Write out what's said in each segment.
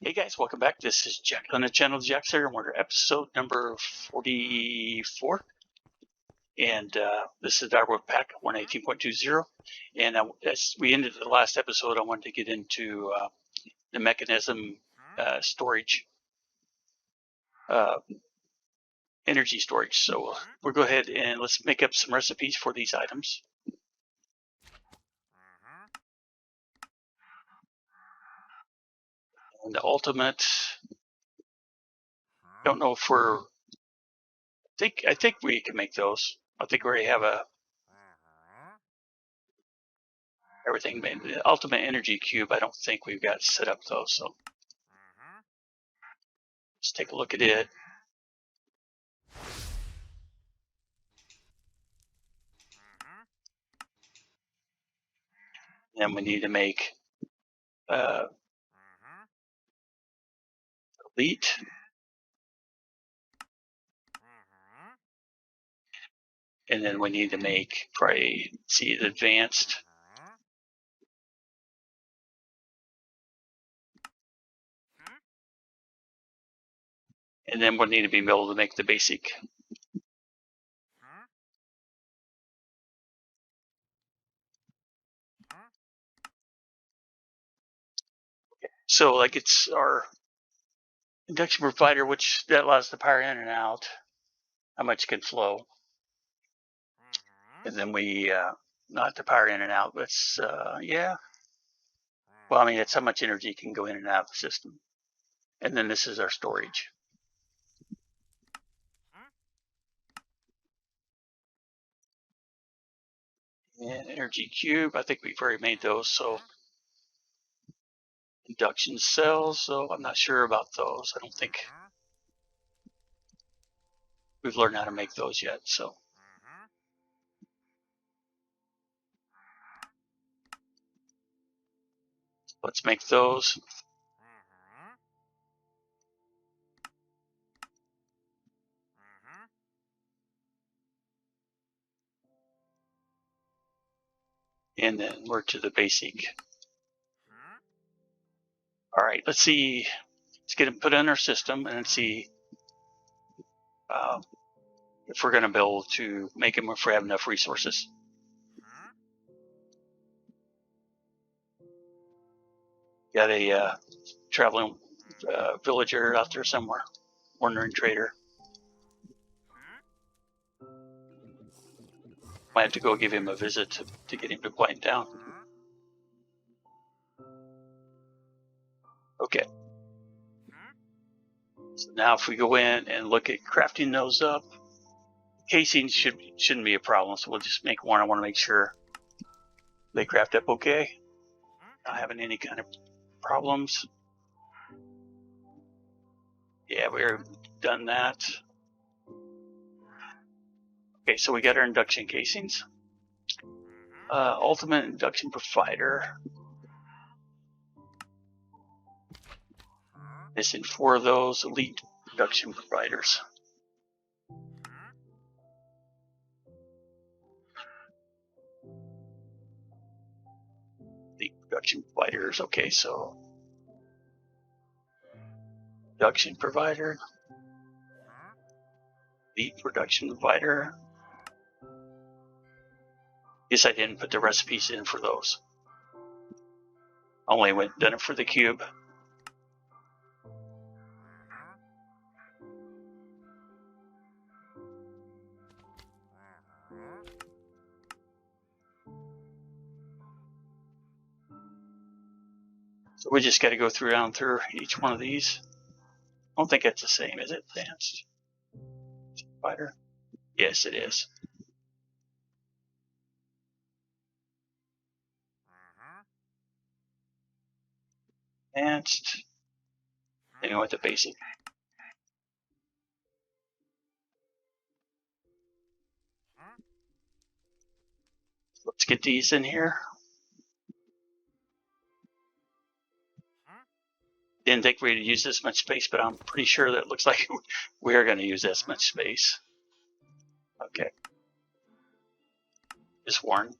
Hey guys, welcome back. This is Jack on the channel, thejaxster, and we're at episode number 44. And this is Direwolf pack 118.20. And as we ended the last episode, I wanted to get into the Mekanism storage, energy storage. So we'll go ahead and let's make up some recipes for these items. And the ultimate, don't know if we're, I think we can make those. I think we already have everything made. The ultimate energy cube, I don't think we've got set up though, so let's take a look at it. Then we need to make elite. And then we need to make probably see the advanced. And then we'll need to be able to make the basic. So like it's our induction provider, which that allows the power in and out, how much can flow. And then we, not the power in and out, but it's, yeah. Well, I mean, it's how much energy can go in and out of the system. And then this is our storage. And energy cube, I think we've already made those, so induction cells, so I'm not sure about those. I don't think we've learned how to make those yet, so. Let's make those. And then we're to the basic. All right, let's see. Let's get them put in our system and see if we're going to be able to make them if we have enough resources. Got a traveling villager out there somewhere, wandering trader. Might have to go give him a visit to get him to quiet down. Okay. So now if we go in and look at crafting those up, casing shouldn't be a problem, so we'll just make one. I want to make sure they craft up okay. Not having any kind of problems. Yeah, we've done that. Okay, so we got our induction casings. Ultimate induction provider. Missing 4 of those elite induction providers. Elite production providers. Okay, so production provider. Elite production provider. Guess I didn't put the recipes in for those. Only done it for the cube. So we just got to go through each one of these. I don't think it's the same, is it? Advanced provider. Yes, it is. Advanced. Then we went to basic. Let's get these in here. Didn't think we'd use this much space, but I'm pretty sure that looks like we're going to use this much space. Okay. Just one.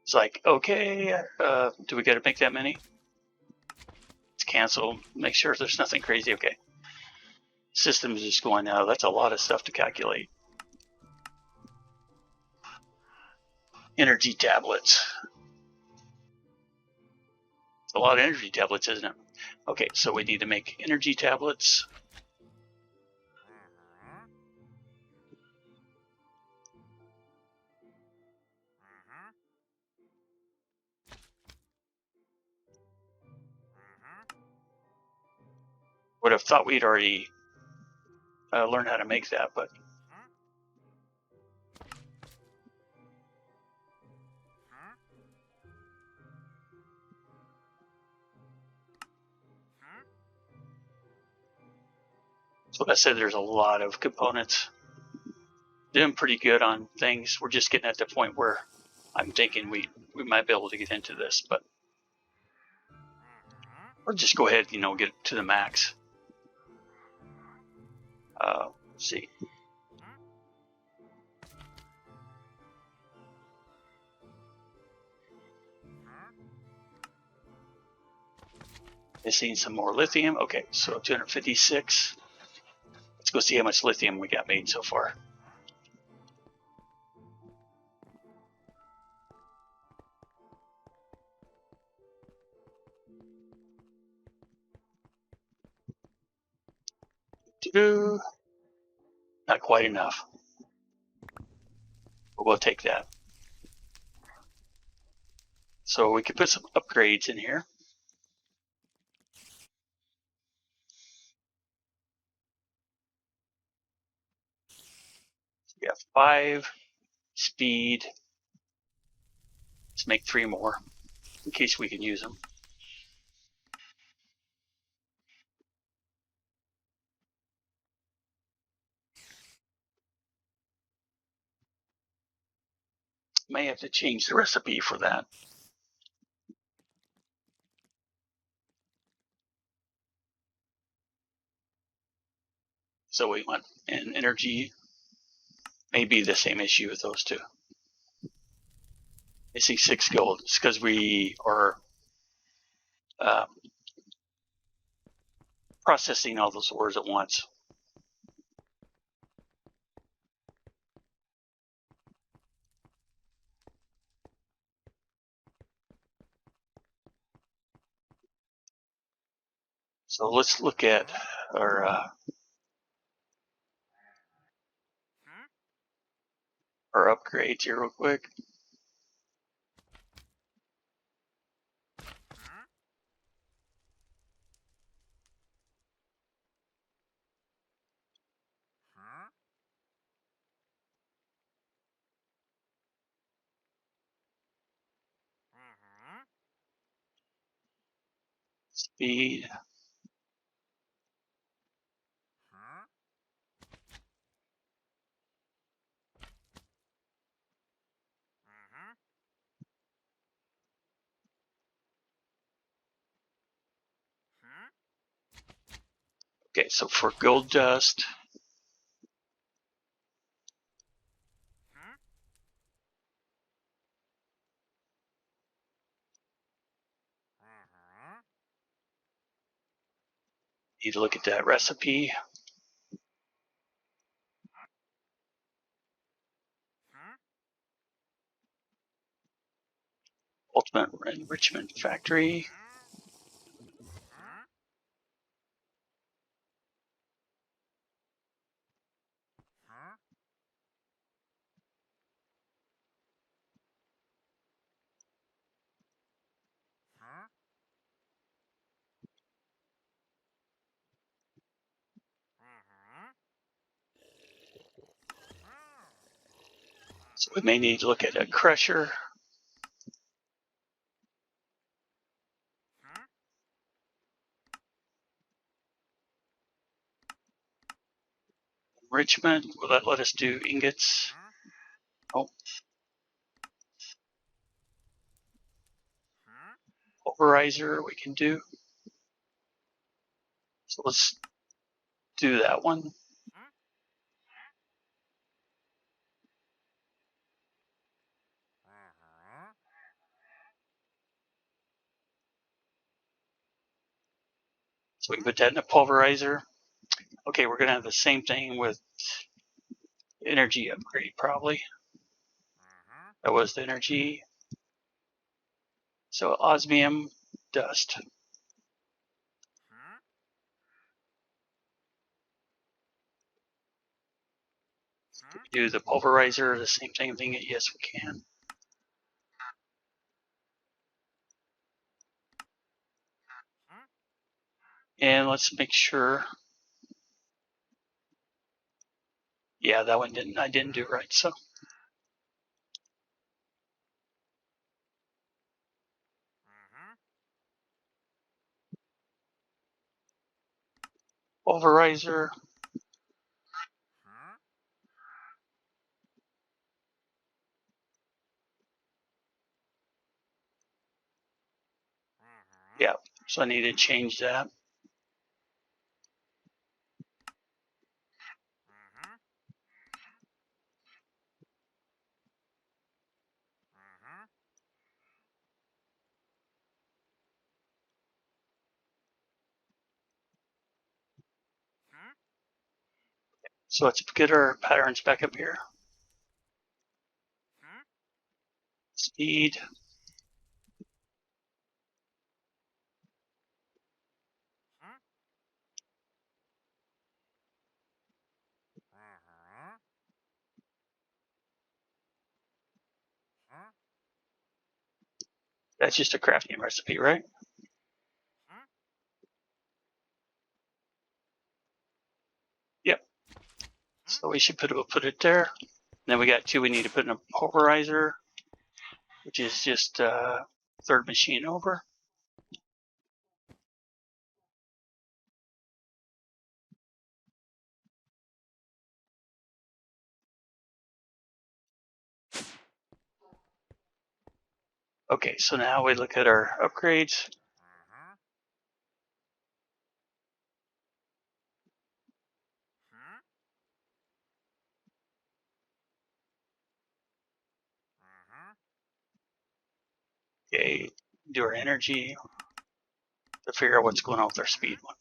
It's like, okay, do we got to make that many? cancel, make sure there's nothing crazy. Okay. System is just going now. That's a lot of stuff to calculate. Energy tablets. It's a lot of energy tablets, isn't it? Okay, so we need to make energy tablets. Would have thought we'd already learned how to make that, but so I said there's a lot of components. Doing pretty good on things. We're just getting at the point where I'm thinking we might be able to get into this, but or just go ahead, get it to the max. Let's see. Missing some more lithium. Okay, so 256. Let's go see how much lithium we got made so far. Not quite enough. But we'll take that. So we could put some upgrades in here. So we have 5 speed. Let's make 3 more in case we can use them. May have to change the recipe for that. So we want an energy. Maybe the same issue with those two. Missing 6 gold. It's because we are processing all those ores at once. So let's look at our upgrades here real quick. Speed. Okay, so for gold dust, need to look at that recipe. Ultimate enrichment factory. So we may need to look at a crusher. Enrichment, will that let us do ingots? Oh. Pulverizer we can do. So let's do that one. So we can put that in a pulverizer. Okay, we're going to have the same thing with energy upgrade, probably. That was the energy. So osmium dust. Do the pulverizer, the same thing. Yes, we can. And let's make sure. Yeah, that one I didn't do right, so. Pulverizer. Yeah, so I need to change that. So let's get our patterns back up here. Speed. That's just a crafting recipe, right? Yep. So we should put it there. Then we got two we need to put in a pulverizer, which is just third machine over. Okay, so now we look at our upgrades. Okay, do our energy to figure out what's going on with our speed one.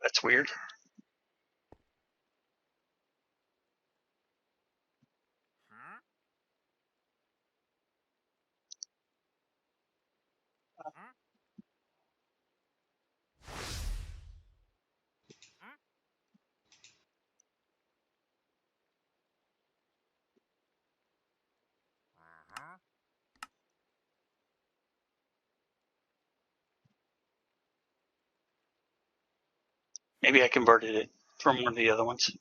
That's weird. Maybe I converted it from one of the other ones.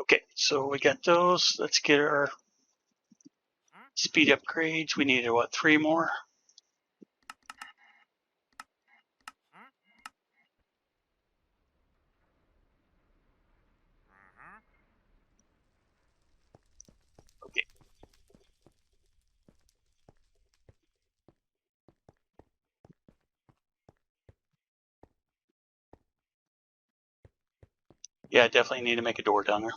Okay, so we got those. Let's get our speed upgrades. We needed, what, 3 more? Okay. Yeah, I definitely need to make a door down there.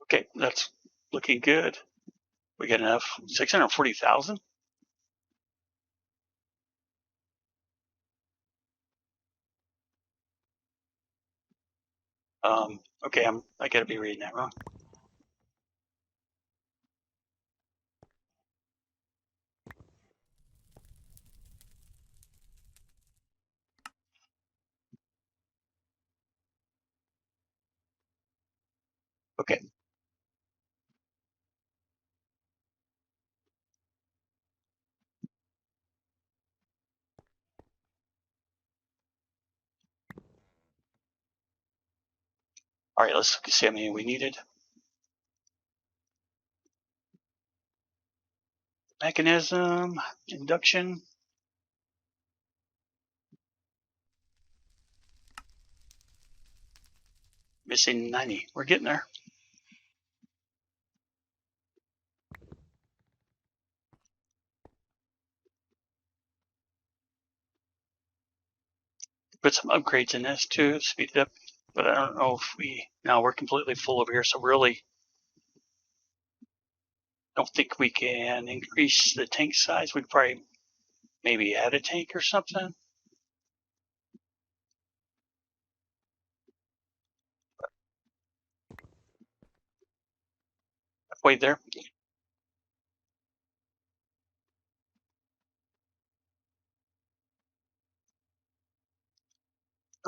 Okay, that's looking good. We got enough. 640,000? Okay, I gotta be reading that wrong. Okay. All right, let's see how many we needed. Mechanism, induction. Missing 90. We're getting there. Put some upgrades in this too, speed it up. But I don't know if we're completely full over here, so really don't think we can increase the tank size. We'd probably maybe add a tank or something. Halfway there.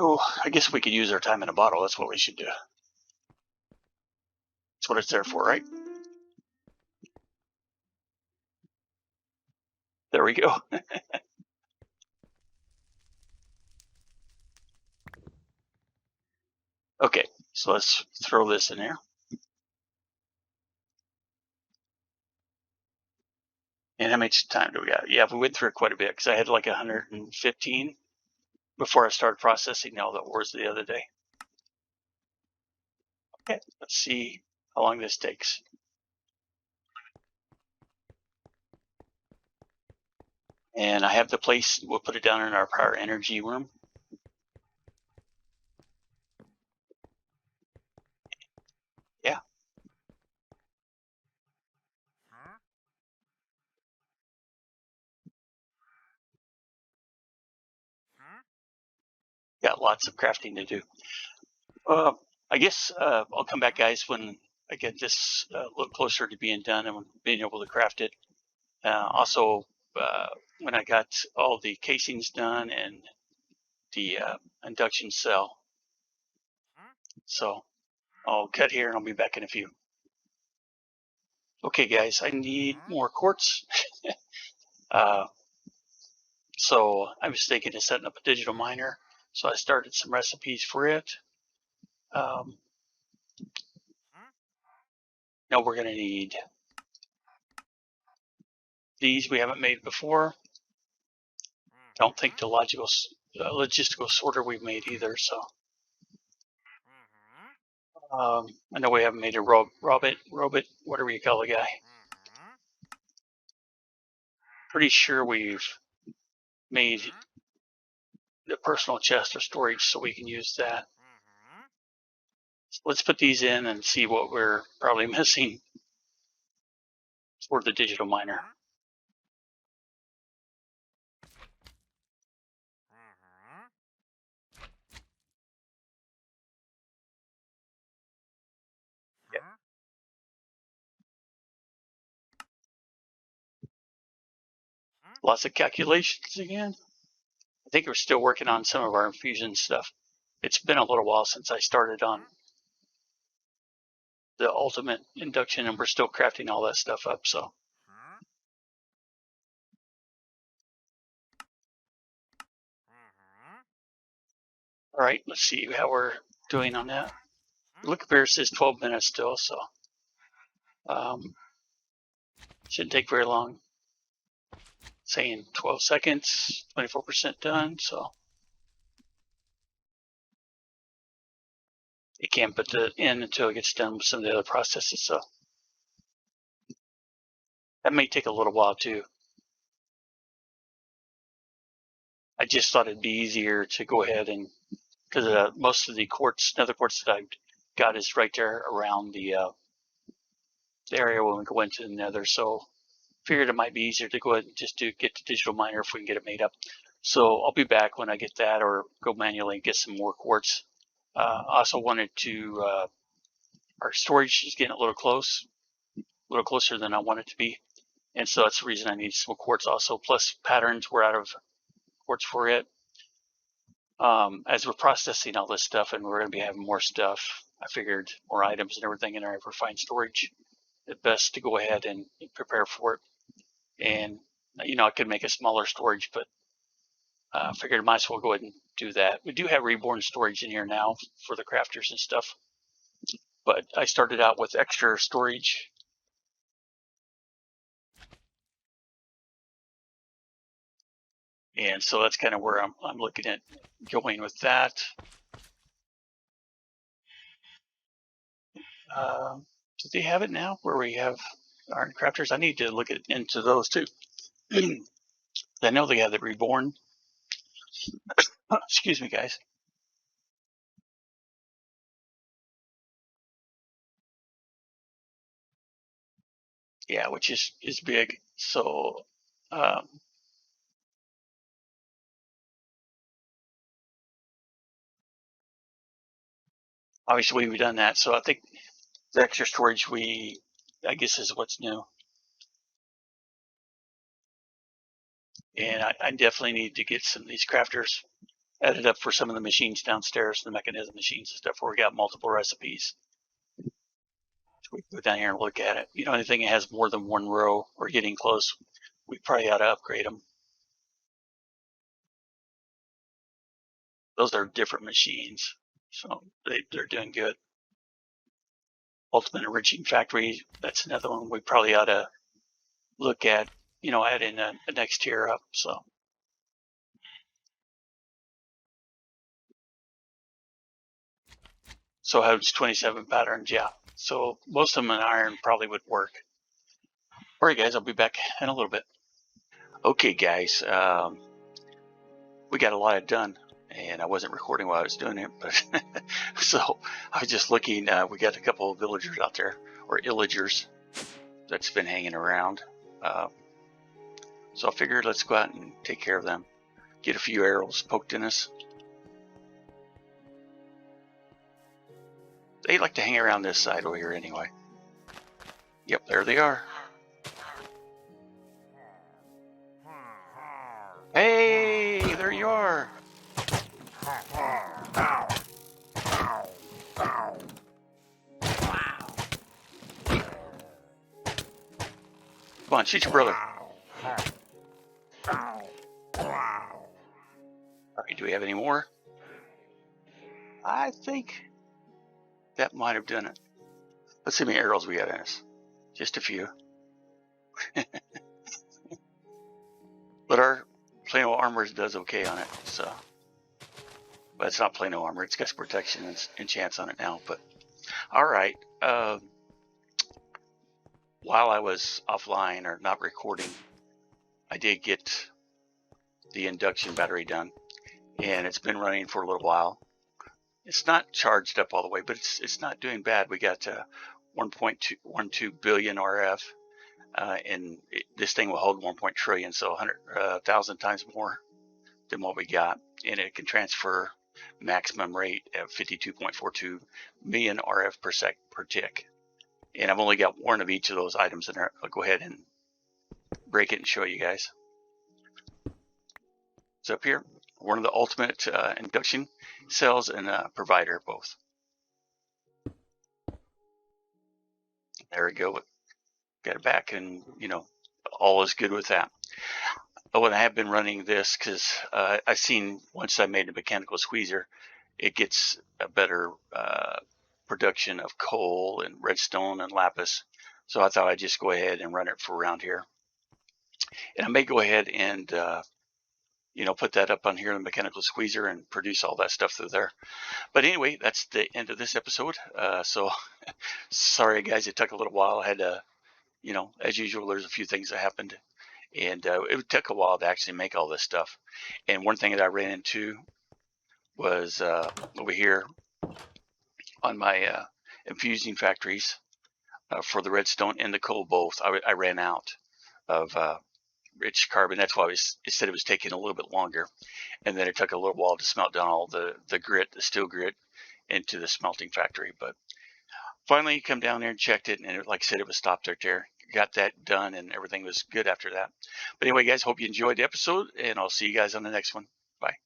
Oh, I guess we could use our time in a bottle. That's what we should do. That's what it's there for, right? There we go. Okay, so let's throw this in there. And how much time do we got? Yeah, we went through it quite a bit because I had like 115 before I started processing all the ores the other day. Okay, let's see how long this takes. And I have the place, we'll put it down in our power energy room. Yeah. Got lots of crafting to do. I guess I'll come back, guys, when I get this a little closer to being done and being able to craft it. Also, when I got all the casings done and the induction cell. So I'll cut here and I'll be back in a few. Okay, guys, I need more quartz. So I was thinking of setting up a digital miner. So I started some recipes for it. Now we're going to need these we haven't made before. Don't think the logistical sorter we've made either. So I know we haven't made a robot, whatever you call the guy. Pretty sure we've made the personal chest or storage so we can use that. So let's put these in and see what we're probably missing for the digital miner. Yeah. Lots of calculations again. I think we're still working on some of our infusion stuff. It's been a little while since I started on the ultimate induction, and we're still crafting all that stuff up. So, all right, let's see how we're doing on that. Look up here, it says 12 minutes still, so shouldn't take very long. Saying 12 seconds, 24% done. So it can't put the in until it gets done with some of the other processes. So that may take a little while too. I just thought it'd be easier to go ahead and, because most of the quartz, nether quartz that I've got is right there around the area when we go into the nether. So figured it might be easier to go ahead and just get the digital miner if we can get it made up. So I'll be back when I get that, or go manually and get some more quartz. Also wanted to, our storage is getting a little closer than I want it to be. And so that's the reason I need some quartz also, plus patterns. We're out of quartz for it. As we're processing all this stuff and we're going to be having more stuff, I figured more items and everything in our refined storage, it's best to go ahead and prepare for it. And, I could make a smaller storage, but I figured I might as well go ahead and do that. We do have reborn storage in here now for the crafters and stuff. But I started out with extra storage. And so that's kind of where I'm looking at going with that. Do they have it now where we have iron crafters? I need to look into those too. I know they have the reborn. Excuse me, guys. Yeah, which is big. So obviously we've done that. So I think the extra storage I guess is what's new. And I definitely need to get some of these crafters added up for some of the machines downstairs, the mechanism machines and stuff where we got multiple recipes. So we can go down here and look at it. You know, anything that has more than one row or getting close, we probably ought to upgrade them. Those are different machines, so they're doing good. Ultimate Enriching Factory, that's another one we probably ought to look at, you know, adding a next tier up. So how it's 27 patterns, yeah. So most of them in iron probably would work. All right, guys, I'll be back in a little bit. Okay, guys, we got a lot done, and I wasn't recording while I was doing it, but so I was just looking. We got a couple of villagers out there, or illagers, that's been hanging around. So I figured let's go out and take care of them. Get a few arrows poked in us. They like to hang around this side over here anyway. Yep, there they are. Hey, there you are. Come on, shoot your brother. All right, do we have any more? I think that might have done it. Let's see how many arrows we got in us. Just a few. But our Plano armor does okay on it, so. But it's not Plano armor. It's got protection and enchants on it now. But all right. While I was offline or not recording, I did get the induction battery done, and it's been running for a little while. It's not charged up all the way, but it's not doing bad. We got 1.12 billion RF, and this thing will hold 1 trillion, so 100,000 times more than what we got, and it can transfer maximum rate at 52.42 million RF per tick. And I've only got one of each of those items in there. I'll go ahead and break it and show you guys. It's up here. One of the ultimate induction cells and provider both. There we go. Got it back, and you know, all is good with that. Oh, and I have been running this because I've seen once I made a mechanical squeezer, it gets a better production of coal and redstone and lapis. So I thought I'd just go ahead and run it for around here. And I may go ahead and you know, put that up on here in the mechanical squeezer and produce all that stuff through there. But anyway, that's the end of this episode. So sorry guys, it took a little while. I had to, you know, as usual, there's a few things that happened, and it took a while to actually make all this stuff. And one thing that I ran into was over here on my infusing factories for the redstone and the coal both. I ran out of rich carbon. That's why it said it was taking a little bit longer. And then it took a little while to smelt down all the grit, the steel grit, into the smelting factory. But finally, you come down there and checked it, and like I said, it was stopped right there. Got that done, and everything was good after that. But anyway, guys, hope you enjoyed the episode, and I'll see you guys on the next one. Bye.